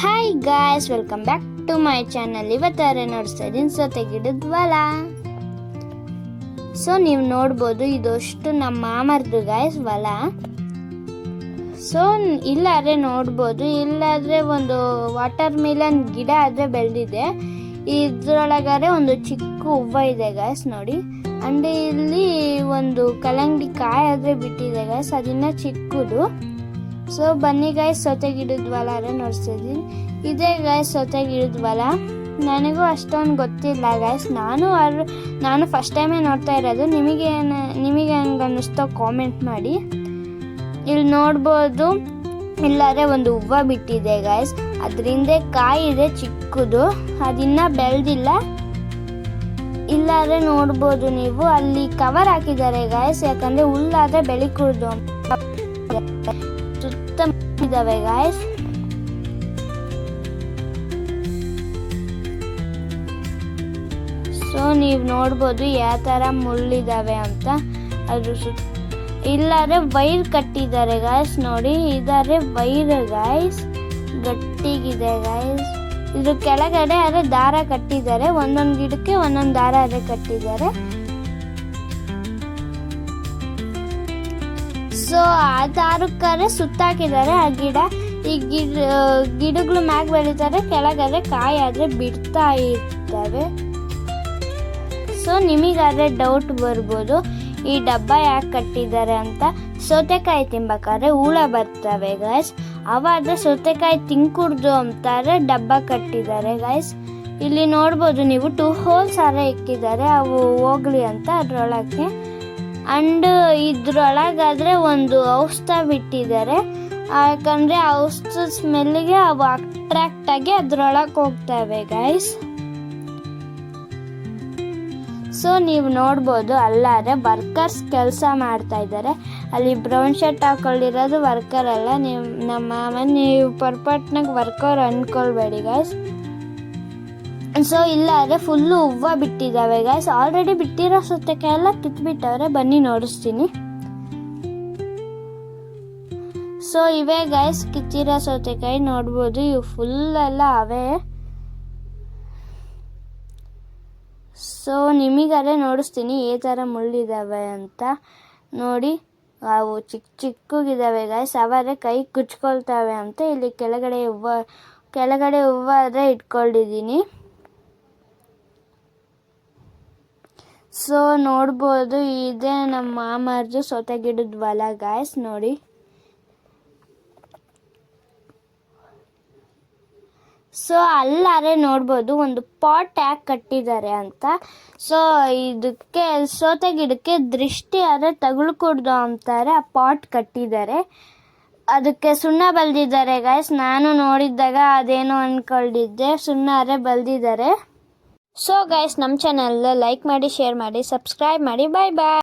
Hi guys, welcome back to my channel. ಇವತ್ತಾರೆ ನೋಡ್ತಾ ಇದ್ದೀನಿ ಸೌತೆ ಗಿಡದ ಹೊಲ. ಸೊ ನೀವು ನೋಡ್ಬೋದು, ಇದಷ್ಟು ನಮ್ಮ ಮಾಮರ್ದು ಗಾಯ್ಸ್ ಹೊಲ. ಸೊ ಇಲ್ಲಾದ್ರೆ ನೋಡ್ಬೋದು, ಇಲ್ಲಾದ್ರೆ ಒಂದು ವಾಟರ್ ಮಿಲನ್ ಗಿಡ ಆದ್ರೆ ಬೆಳೆದಿದೆ. ಇದ್ರೊಳಗಾರೆ ಒಂದು ಚಿಕ್ಕ ಹೂವು ಇದೆ ಗಾಯ್ಸ್ ನೋಡಿ. ಅಂಡ್ ಇಲ್ಲಿ ಒಂದು ಕಲ್ಲಂಗಡಿ ಕಾಯಿ ಆದ್ರೆ ಬಿಟ್ಟಿದೆ ಗಾಯ್ಸ್, ಅದಿನ್ನ ಚಿಕ್ಕದು. ಸೊ ಬನ್ನಿ ಗಾಯ್ಸ್, ಸೌತೆ ಗಿಡದ ಹೊಲ ನೋಡ್ತಾ ಇದ್ದೀನಿ. ಇದೇ ಗಾಯ್ಸ್ ಸೌತೆ ಗಿಡದ ಹೊಲ. ನನಗೂ ಅಷ್ಟೊಂದು ಗೊತ್ತಿಲ್ಲ ಗಾಯ್ಸ್, ನಾನು ಫಸ್ಟ್ ಟೈಮೇ ನೋಡ್ತಾ ಇರೋದು. ನಿಮಗೆ ಹೆಂಗೆ ಅನ್ನಿಸ್ತೋ ಕಾಮೆಂಟ್ ಮಾಡಿ. ಇಲ್ಲಿ ನೋಡ್ಬೋದು, ಇಲ್ಲಾದ್ರೆ ಒಂದು ಹೂವು ಬಿಟ್ಟಿದೆ ಗಾಯ್ಸ್, ಅದರಿಂದ ಕಾಯಿ ಇದೆ ಚಿಕ್ಕದು, ಅದಿನ್ನ ಬೆಳೆದಿಲ್ಲ. ಇಲ್ಲಾದ್ರೆ ನೋಡ್ಬೋದು ನೀವು, ಅಲ್ಲಿ ಕವರ್ ಹಾಕಿದ್ದಾರೆ ಗಾಯ್ಸ್, ಯಾಕಂದ್ರೆ ಹುಲ್ಲಾದ್ರೆ ಬೆಳಿ ಕುಡ್ದು ಸುತ್ತ ಇದಾವೆ ಗಾಯ್ಸ್. ಸೊ ನೀವು ನೋಡ್ಬೋದು ಯಾವ ತರ ಮುಳ್ಳಿದಾವೆ ಅಂತ. ಅದ್ರ ಇಲ್ಲಾದ್ರೆ ವೈರ್ ಕಟ್ಟಿದ್ದಾರೆ ಗಾಯ್ಸ್ ನೋಡಿ. ಇದಾರೆ ವೈರ್ ಗಾಯ್ಸ್, ಗಟ್ಟಿಗಿದೆ ಗಾಯ್ಸ್. ಇದ್ರ ಕೆಳಗಡೆ ಆದ್ರೆ ದಾರ ಕಟ್ಟಿದ್ದಾರೆ, ಒಂದೊಂದು ಗಿಡಕ್ಕೆ ಒಂದೊಂದು ದಾರ ಆದ್ರೆ ಕಟ್ಟಿದ್ದಾರೆ. ಸೊ ಆ ದಾರಕ್ಕಾರೆ ಸುತ್ತಾಕಿದ್ದಾರೆ ಆ ಗಿಡ. ಈ ಗಿಡಗಳು ಮ್ಯಾಗ ಬೆಳೀತಾರೆ, ಕೆಳಗಾದ್ರೆ ಕಾಯಿ ಆದ್ರೆ ಬಿಡ್ತಾ ಇರ್ತವೆ. ಸೊ ನಿಮಗಾದ್ರೆ ಡೌಟ್ ಬರ್ಬೋದು, ಈ ಡಬ್ಬ ಯಾಕೆ ಕಟ್ಟಿದ್ದಾರೆ ಅಂತ. ಸೌತೆಕಾಯಿ ತಿನ್ಬೇಕಾದ್ರೆ ಹುಳ ಬರ್ತವೆ ಗಾಯ್ಸ್, ಅವಾದ್ರೆ ಸೌತೆಕಾಯಿ ತಿನ್ಕೂಡ್ದು ಅಂತಾರೆ ಡಬ್ಬ ಕಟ್ಟಿದ್ದಾರೆ ಗಾಯ್ಸ್. ಇಲ್ಲಿ ನೋಡ್ಬೋದು ನೀವು 2 ಹೋಲ್ಸ್ ಇಕ್ಕಿದ್ದಾರೆ, ಅವು ಹೋಗ್ಲಿ ಅಂತ ಅದ್ರೊಳಗೆ. ಅಂಡ್ ಇದ್ರೊಳಗಾದ್ರೆ ಒಂದು ಔಷಧ ಬಿಟ್ಟಿದ್ದಾರೆ, ಯಾಕಂದ್ರೆ ಔಷಧ ಸ್ಮೆಲ್ಗೆ ಅವು ಅಟ್ರಾಕ್ಟ್ ಆಗಿ ಅದ್ರೊಳಗೆ ಹೋಗ್ತವೆ ಗಾಯ್ಸ್. ಸೊ ನೀವು ನೋಡ್ಬೋದು, ಅಲ್ಲಾದ್ರೆ ವರ್ಕರ್ಸ್ ಕೆಲಸ ಮಾಡ್ತಾ ಇದ್ದಾರೆ. ಅಲ್ಲಿ ಬ್ರೌನ್ ಶರ್ಟ್ ಹಾಕೊಂಡಿರೋದು ವರ್ಕರ್ ಅಲ್ಲ, ನೀವು ಪರ್ಪಟ್ನಾಗ ವರ್ಕರ್ ಅನ್ಕೊಳ್ಬೇಡಿ ಗಾಯ್ಸ್. ಸೊ ಇಲ್ಲಾದ್ರೆ ಫುಲ್ಲು ಹೂವು ಬಿಟ್ಟಿದ್ದಾವೆ ಗಾಯ್ಸ್. ಆಲ್ರೆಡಿ ಬಿಟ್ಟಿರೋ ಸೌತೆಕಾಯಿ ಎಲ್ಲ ಕಿತ್ಬಿಟ್ಟವ್ರೆ, ಬನ್ನಿ ನೋಡಿಸ್ತೀನಿ. ಸೊ ಇವೇ ಗಾಯ್ಸ್ ಕಿತ್ತಿರೋ ಸೌತೆಕಾಯಿ, ನೋಡ್ಬೋದು ಇವು ಫುಲ್ ಎಲ್ಲ ಅವೇ. ಸೊ ನಿಮಗಾದ್ರೆ ನೋಡಿಸ್ತೀನಿ ಈ ಥರ ಮುಳ್ಳಿದಾವೆ ಅಂತ ನೋಡಿ. ಅವು ಚಿಕ್ಕಗಿದ್ದಾವೆ ಗಾಯ್ಸ್, ಅವಾದ್ರೆ ಕೈ ಕುಚ್ಕೊಳ್ತಾವೆ ಅಂತ ಇಲ್ಲಿ ಕೆಳಗಡೆ ಹೂವು ಆದರೆ ಇಟ್ಕೊಂಡಿದ್ದೀನಿ. ಸೊ ನೋಡ್ಬೋದು, ಇದೇ ನಮ್ಮ ಮಾಮರ್ದು ಸೌತೆ ಗಿಡದ ಹೊಲ ಗಾಯ್ಸ್ ನೋಡಿ. ಸೊ ಅಲ್ಲಾರೆ ನೋಡ್ಬೋದು ಒಂದು ಪಾಟ್ ಯಾಕೆ ಕಟ್ಟಿದ್ದಾರೆ ಅಂತ. ಸೊ ಇದಕ್ಕೆ ಸೌತೆ ಗಿಡಕ್ಕೆ ದೃಷ್ಟಿ ಆದರೆ ತಗುಲ್ಕೂಡ್ದು ಅಂತಾರೆ, ಆ ಪಾಟ್ ಕಟ್ಟಿದ್ದಾರೆ. ಅದಕ್ಕೆ ಸುಣ್ಣ ಬಲ್ದಿದ್ದಾರೆ ಗಾಯ್ಸ್. ನಾನು ನೋಡಿದ್ದಾಗ ಅದೇನೋ ಅಂದ್ಕೊಂಡಿದ್ದೆ, ಸುಣ್ಣ ಆದರೆ ಬಲ್ದಿದ್ದಾರೆ. ಸೊ ಗೈಸ್, ನಮ್ಮ ಚಾನಲ್ ಲೈಕ್ ಮಾಡಿ, ಶೇರ್ ಮಾಡಿ, ಸಬ್ಸ್ಕ್ರೈಬ್ ಮಾಡಿ. ಬಾಯ್ ಬಾಯ್.